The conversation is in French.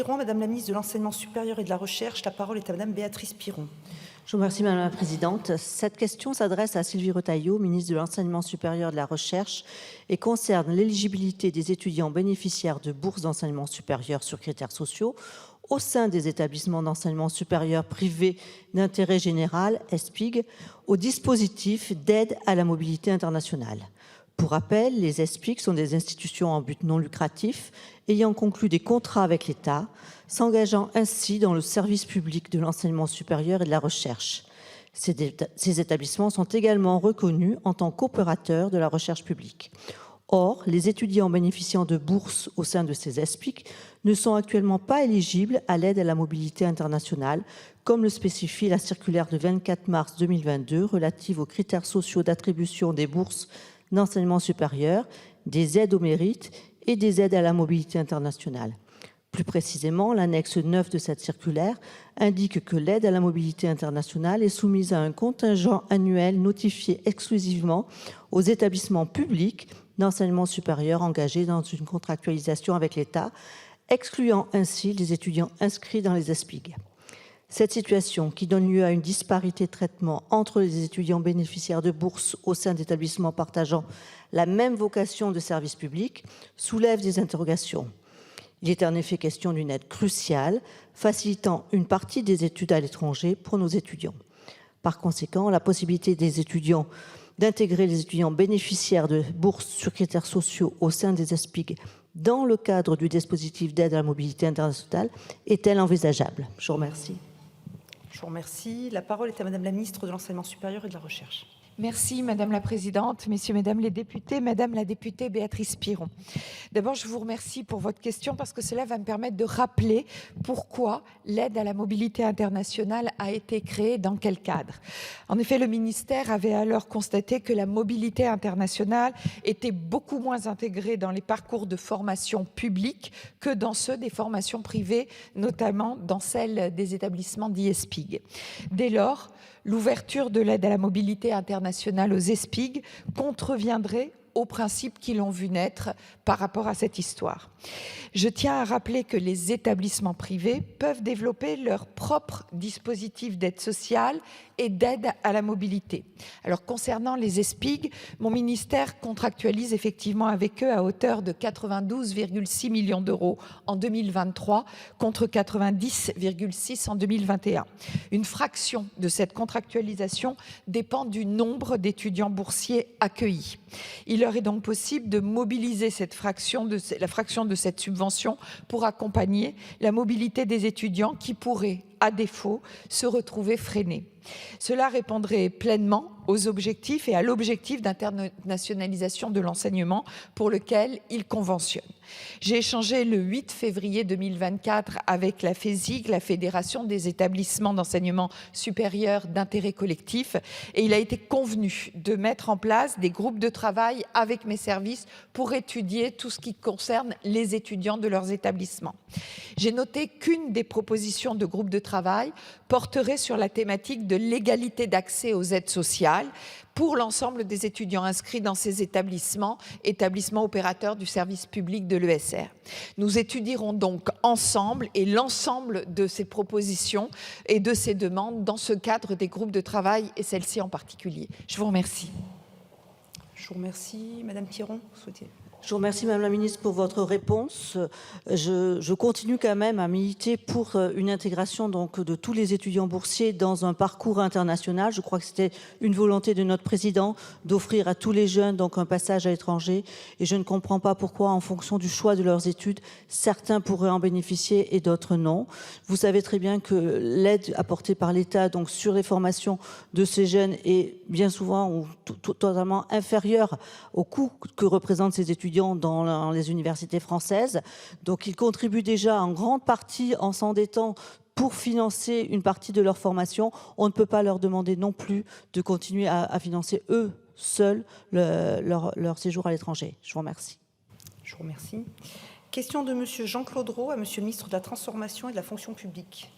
Piron, Madame la ministre de l'Enseignement supérieur et de la Recherche. La parole est à Madame Béatrice Piron. Je vous remercie, Madame la Présidente. Cette question s'adresse à Sylvie Retailleau, ministre de l'Enseignement supérieur et de la Recherche, et concerne l'éligibilité des étudiants bénéficiaires de bourses d'enseignement supérieur sur critères sociaux au sein des établissements d'enseignement supérieur privés d'intérêt général, EESPIG, au dispositif d'aide à la mobilité internationale. Pour rappel, les EESPIG sont des institutions en but non lucratif ayant conclu des contrats avec l'État, s'engageant ainsi dans le service public de l'enseignement supérieur et de la recherche. Ces établissements sont également reconnus en tant qu'opérateurs de la recherche publique. Or, les étudiants bénéficiant de bourses au sein de ces EESPIG ne sont actuellement pas éligibles à l'aide à la mobilité internationale, comme le spécifie la circulaire de 24 mars 2022 relative aux critères sociaux d'attribution des bourses d'enseignement supérieur, des aides au mérite et des aides à la mobilité internationale. Plus précisément, l'annexe 9 de cette circulaire indique que l'aide à la mobilité internationale est soumise à un contingent annuel notifié exclusivement aux établissements publics d'enseignement supérieur engagés dans une contractualisation avec l'État, excluant ainsi les étudiants inscrits dans les EESPIG. Cette situation, qui donne lieu à une disparité de traitement entre les étudiants bénéficiaires de bourses au sein d'établissements partageant la même vocation de service public, soulève des interrogations. Il est en effet question d'une aide cruciale, facilitant une partie des études à l'étranger pour nos étudiants. Par conséquent, la possibilité des étudiants d'intégrer les étudiants bénéficiaires de bourses sur critères sociaux au sein des EESPIG dans le cadre du dispositif d'aide à la mobilité internationale est-elle envisageable? Je vous remercie. Je vous remercie. La parole est à Madame la ministre de l'Enseignement supérieur et de la Recherche. Merci Madame la Présidente, Messieurs, Mesdames les députés, Madame la députée Béatrice Piron. D'abord, je vous remercie pour votre question parce que cela va me permettre de rappeler pourquoi l'aide à la mobilité internationale a été créée, dans quel cadre. En effet, le ministère avait alors constaté que la mobilité internationale était beaucoup moins intégrée dans les parcours de formation publique que dans ceux des formations privées, notamment dans celles des établissements d'IESPIG. Dès lors, l'ouverture de l'aide à la mobilité internationale aux EESPIG contreviendrait aux principes qui l'ont vu naître par rapport à cette histoire. Je tiens à rappeler que les établissements privés peuvent développer leur propre dispositif d'aide sociale et d'aide à la mobilité. Alors concernant les EESPIG, mon ministère contractualise effectivement avec eux à hauteur de 92,6 millions d'euros en 2023 contre 90,6 en 2021. Une fraction de cette contractualisation dépend du nombre d'étudiants boursiers accueillis. Il leur est donc possible de mobiliser la fraction de cette subvention pour accompagner la mobilité des étudiants qui pourraient, à défaut, se retrouver freinés. Cela répondrait pleinement aux objectifs et à l'objectif d'internationalisation de l'enseignement pour lequel il conventionne. J'ai échangé le 8 février 2024 avec la FESIG, la Fédération des établissements d'enseignement supérieur d'intérêt collectif, et il a été convenu de mettre en place des groupes de travail avec mes services pour étudier tout ce qui concerne les étudiants de leurs établissements. J'ai noté qu'une des propositions de groupe de travail porterait sur la thématique de l'égalité d'accès aux aides sociales pour l'ensemble des étudiants inscrits dans ces établissements opérateurs du service public de l'ESR. Nous étudierons donc ensemble et l'ensemble de ces propositions et de ces demandes dans ce cadre des groupes de travail et celle-ci en particulier. Je vous remercie. Je vous remercie. Madame Piron, souhaitez. Je vous remercie, Madame la Ministre, pour votre réponse. Je continue quand même à militer pour une intégration donc, de tous les étudiants boursiers dans un parcours international. Je crois que c'était une volonté de notre Président d'offrir à tous les jeunes donc, un passage à l'étranger. Et je ne comprends pas pourquoi, en fonction du choix de leurs études, certains pourraient en bénéficier et d'autres non. Vous savez très bien que l'aide apportée par l'État donc, sur les formations de ces jeunes est bien souvent ou totalement inférieure au coût que représentent ces étudiants dans les universités françaises. Donc, ils contribuent déjà en grande partie en s'endettant pour financer une partie de leur formation. On ne peut pas leur demander non plus de continuer à financer eux seuls leur séjour à l'étranger. Je vous remercie. Je vous remercie. Question de Monsieur Jean-Claude Roux à Monsieur le ministre de la Transformation et de la Fonction publique.